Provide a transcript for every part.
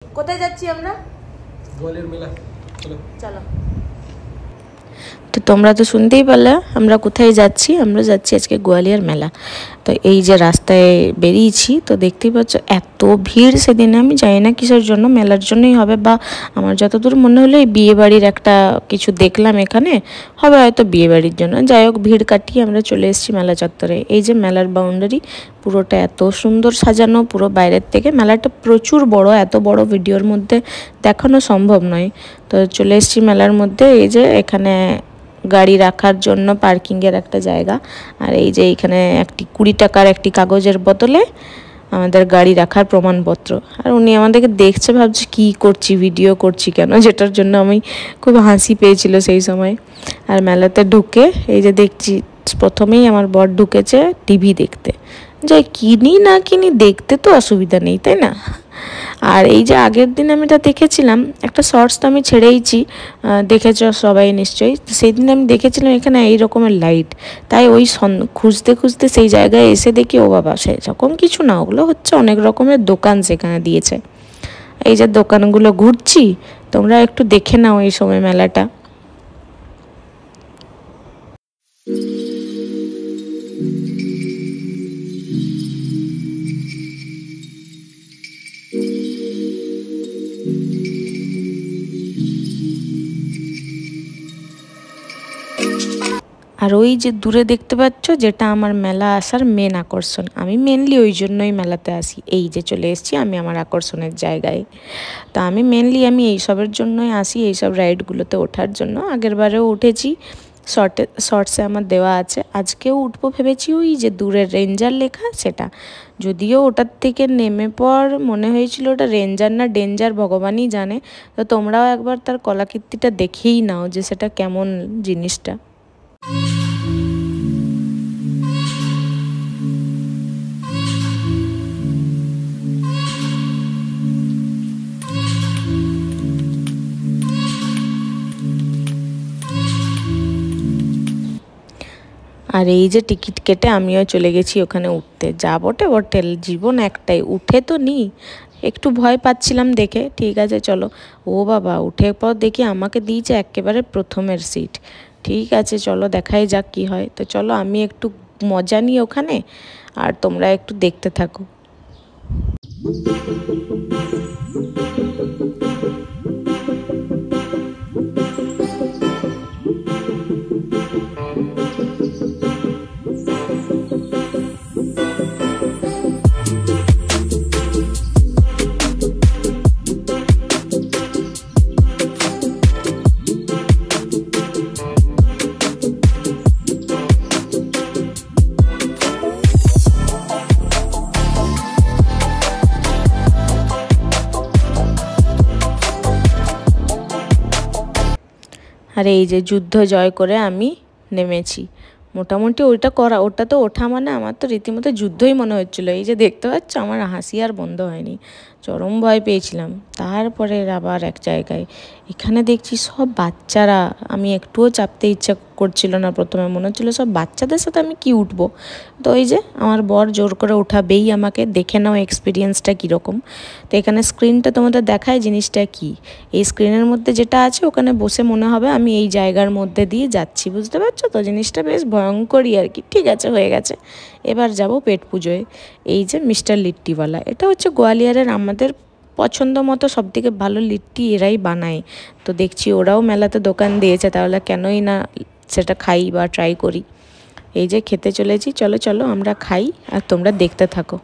কোথায় যাচ্ছি আমরা? গোয়ালিয়র মেলা। চলো চলো। তো তোমরা তো শুনতেই পারলে আমরা কোথায় যাচ্ছি। আমরা যাচ্ছি আজকে গোয়ালিয়র মেলা। তো এই যে রাস্তায় বেরিয়েছি তো দেখতেই পাচ্ছ এত ভিড়। সেদিনে আমি জানি না কিসের জন্য, মেলার জন্যই হবে বা আমার যতদূর মনে হলো এই বিয়েবাড়ির একটা কিছু দেখলাম এখানে, হবে হয়তো বিয়েবাড়ির জন্য। যাই হোক, ভিড় কাটিয়ে আমরা চলে এসেছি মেলা চত্বরে। এই যে মেলার বাউন্ডারি পুরোটা এত সুন্দর সাজানো, পুরো বাইরের থেকে। মেলাটা প্রচুর বড়, এত বড় ভিডিওর মধ্যে দেখানো সম্ভব নয়। তো চলে এসেছি মেলার মধ্যে। এই যে এখানে গাড়ি রাখার জন্য পার্কিংয়ের একটা জায়গা, আর এই যে এখানে একটি 20 টাকার একটি কাগজের বদলে আমাদের গাড়ি রাখার প্রমাণপত্র। আর উনি আমাদেরকে দেখছে, ভাবছে কি করছি, ভিডিও করছি কেন, যেটার জন্য আমি খুব হাসি পেয়েছিল সেই সময়। আর মেলাতে ঢুকে এই যে দেখছি প্রথমেই আমার বর ঢুকেছে টিভি দেখতে। যাই কিনি না কিনি, দেখতে তো অসুবিধা নেই, তাই না? আর এই যে আগের দিন আমি এটা দেখেছিলাম, একটা শর্টস তো আমি ছেড়েইছি, দেখেছ সবাই নিশ্চয়ই। সেই দিন আমি দেখেছিলাম এখানে এই রকমের লাইট, তাই ওই খুঁজতে খুঁজতে সেই জায়গায় এসে দেখি ও বাবা সেরকম কিছু না, ওগুলো হচ্ছে অনেক রকমের দোকান সেখানে দিয়েছে। এই যে দোকানগুলো ঘুরছি, তোমরা একটু দেখে নাও এই সময় মেলাটা। আর ওই যে দূরে দেখতে পাচ্ছ, যেটা আমার মেলা আসার মেন আকর্ষণ। আমি মেনলি ওই জন্যই মেলাতে আসি। এই যে চলে এসেছি আমি আমার আকর্ষণের জায়গায়। তা আমি মেনলি এইসবের জন্যই আসি, এইসব রাইডগুলোতে ওঠার জন্য। আগেরবারেও উঠেছি, শর্টসে আমার দেওয়া আছে। আজকেও উঠবো ভেবেছি, ওই যে দূরের রেঞ্জার লেখা সেটা। যদিও ওটার থেকে নেমে পর মনে হয়েছিল ওটা রেঞ্জার না ডেঞ্জার ভগবানই জানে। তো তোমরাও একবার তার কলাকীর্তিটা দেখেই নাও যে সেটা কেমন জিনিসটা। আর এই যে টিকিট কেটে আমিও চলে গেছি ওখানে উঠতে। যা বটে বটে, জীবন একটাই, উঠে তো নিই। একটু ভয় পাচ্ছিলাম দেখে, ঠিক আছে চলো। ও বাবা, উঠে পর দেখি আমাকে দিয়েছে একেবারে প্রথমের সিট। ঠিক আছে চলো, দেখাই যাক কি হয়। তো চলো আমি একটু মজা নিই ওখানে, আর তোমরা একটু দেখতে থাকো। আর এই যে যুদ্ধ জয় করে আমি নেমেছি। মোটামুটি ওটা তো ওঠা মানে আমার তো রীতিমতো যুদ্ধই মনে হচ্ছিলো। এই যে দেখতে পাচ্ছ আমার হাসি আর বন্ধ হয়নি, চরম ভয় পেয়েছিলাম। তারপরে আবার এক জায়গায় এখানে দেখছি সব বাচ্চারা। আমি একটুও চাপতে ইচ্ছা করছিল না, প্রথমে মনে হচ্ছিলো সব বাচ্চাদের সাথে আমি কি উঠবো। তো ওই যে আমার বর জোর করে উঠাবেই আমাকে। দেখে নাও এক্সপিরিয়েন্সটা কীরকম। তো এখানে স্ক্রিনটা তোমাদের দেখায় জিনিসটা কি। এই স্ক্রিনের মধ্যে যেটা আছে ওখানে বসে মনে হবে আমি এই জায়গার মধ্যে দিয়ে যাচ্ছি, বুঝতে পারছো তো? জিনিসটা বেশ ভয়ঙ্করই আর কি। ঠিক আছে, হয়ে গেছে। এবার যাব পেট পুজোয়। এই যে মিস্টার লিট্টিওয়ালা, এটা হচ্ছে গোয়ালিয়রের আমাদের পছন্দ মতো সবথেকে ভালো লিট্টি এরাই বানায়। তো দেখছি ওরাও মেলাতে দোকান দিয়েছে, তাহলে কেনই না সেটা খাই বা ট্রাই করি। এই যে খেতে চলেছি, চলো চলো আমরা খাই আর তোমরা দেখতে থাকো।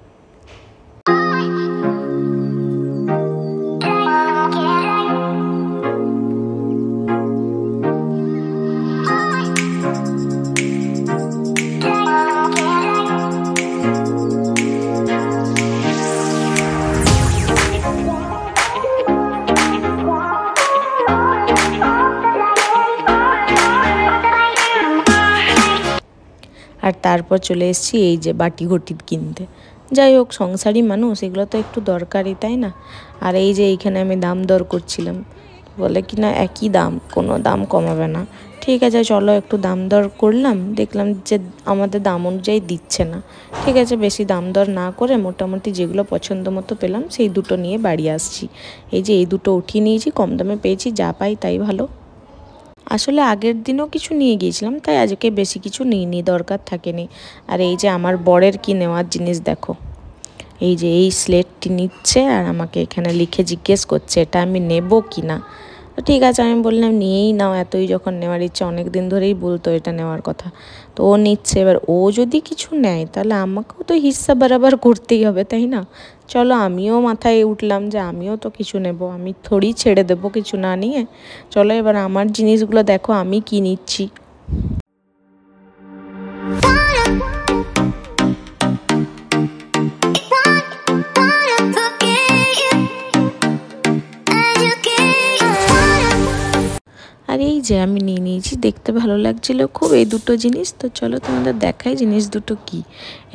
আর তারপর চলে এসেছি এই যে বাটি ঘটি কিনতে। যাই হোক, সংসারী মানুষ, এগুলো তো একটু দরকারি, তাই না? আর এই যে এইখানে আমি দাম দর করছিলাম, বলে কি না একই দাম, কোনো দাম কমাবে না। ঠিক আছে চলো একটু দাম দর করলাম, দেখলাম যে আমাদের দাম অনুযায়ী দিচ্ছে না। ঠিক আছে বেশি দাম দর না করে মোটামুটি যেগুলো পছন্দ মতো পেলাম সেই দুটো নিয়ে বাড়ি আসছি। এই যে এই দুটো উঠিয়ে নিয়েছি, কম দামে পেয়েছি, যা পাই তাই ভালো। আসলে আগের দিনও কিছু নিয়ে গিয়েছিলাম, তাই আজকে বেশি কিছু নিইনি, দরকার থাকেনি। আর এই যে আমার বরের কি নেওয়ার জিনিস দেখো, এই যে এই স্লেটটি নিচ্ছে আর আমাকে এখানে লিখে জিজ্ঞেস করছে এটা আমি নেব কি না। তো ঠিক আছে আমি বললাম নিয়েই নাও, এতই যখন নেওয়ার ইচ্ছা, অনেক দিন ধরেই বলতো এটা নেওয়ার কথা। তো ও নিচ্ছে, এবার ও যদি কিছু নেয় তাহলে আমাকেও তো হিসাব বরাবর করতেই হবে, তাই না? চলো আমিও মাথায় উঠলাম যে আমিও তো কিছু নেব, আমি থোড়ি ছেড়ে দেবো কিছু না নিয়ে। চলো এবার আমার জিনিসগুলো দেখো আমি কি নিচ্ছি। আর এই যে আমি নিয়ে নিয়েছি, দেখতে ভালো লাগছিল খুব এই দুটো জিনিস। তো চলো তোমাদের দেখাই জিনিস দুটো কি।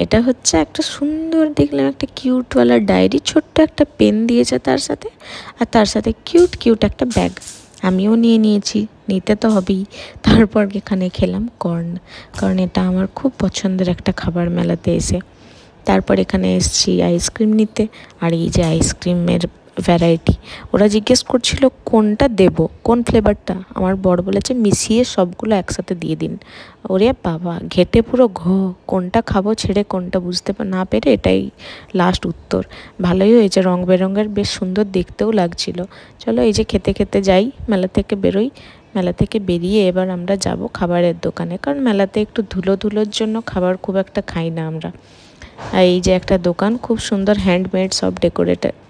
এটা হচ্ছে একটা সুন্দর, দেখলাম একটা কিউটওয়ালা ডায়েরি, ছোট্ট একটা পেন দিয়েছে তার সাথে, আর তার সাথে কিউট কিউট একটা ব্যাগ। আমিও নিয়ে নিয়েছি, নিতে তো হবেই। তারপর এখানে খেলাম কর্ন, কারণ এটা আমার খুব পছন্দের একটা খাবার মেলাতে এসে। তারপর এখানে এসেছি আইসক্রিম নিতে, আর এই যে আইসক্রিমের ভ্যারাইটি, ওরা জিজ্ঞেস করছিল কোনটা দেব, কোন ফ্লেভারটা। আমার বর বলেছে মিশিয়ে সবগুলো একসাথে দিয়ে দিন। ওরে বাবা, ঘেটে পুরো কোনটা খাবো ছেড়ে কোনটা বুঝতে না পেরে এটাই লাস্ট উত্তর। ভালোই হয়েছে, রং বেরঙের, বেশ সুন্দর দেখতেও লাগছিল। চলো এই যে খেতে খেতে যাই, মেলা থেকে বেরোই। মেলা থেকে বেরিয়ে এবার আমরা যাব খাবারের দোকানে, কারণ মেলাতে একটু ধুলোর জন্য খাবার খুব একটা খাই না আমরা। আর এই যে একটা দোকান, খুব সুন্দর হ্যান্ডমেড সব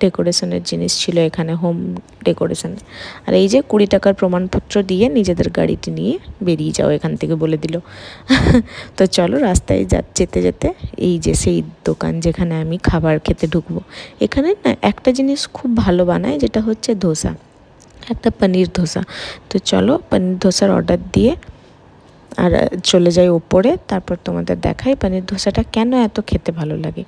ডেকোরেশনের জিনিস ছিল এখানে, হোম ডেকোরেশন। আর এই যে 20 টাকার প্রমাণপত্র দিয়ে নিজেদের গাড়িটি নিয়ে বেরিয়ে যাও এখান থেকে বলে দিল। তো চলো রাস্তায় যেতে যেতে এই যে সেই দোকান যেখানে আমি খাবার খেতে ঢুকবো। এখানে না একটা জিনিস খুব ভালো বানায়, যেটা হচ্ছে ধোসা, একটা পনির ধোসা। তো চলো পনির ধোসার অর্ডার দিয়ে আর চলে যাই ওপরে, তারপর তোমাদের দেখাই পনির ধোসাটা কেন এত খেতে ভালো লাগে।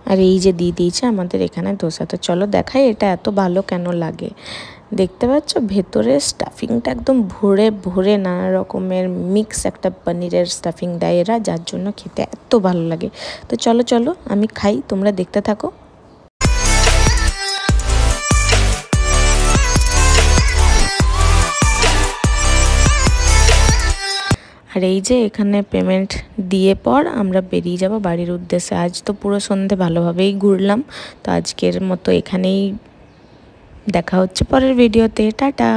আর এই যে দিয়ে দিয়েছে আমাদের এখানে ধোসা। তো চলো দেখাই এটা এত ভালো কেন লাগে। দেখতে পাচ্ছ ভেতরে স্টাফিংটা একদম ভরে ভরে নানা রকমের মিক্স একটা পনিরের স্টাফিং দেয় এরা, যার জন্য খেতে এত ভালো লাগে। তো চলো আমি খাই, তোমরা দেখতে থাকো। আর এই যে এখানে পেমেন্ট দিয়ে পর আমরা বেরিয়ে যাব বাড়ির উদ্দেশ্যে। আজ তো পুরো সন্ধে ভালোভাবেই ঘুরলাম। তো আজকের মতো এখানেই দেখা হচ্ছে পরের ভিডিওতে, টাটা।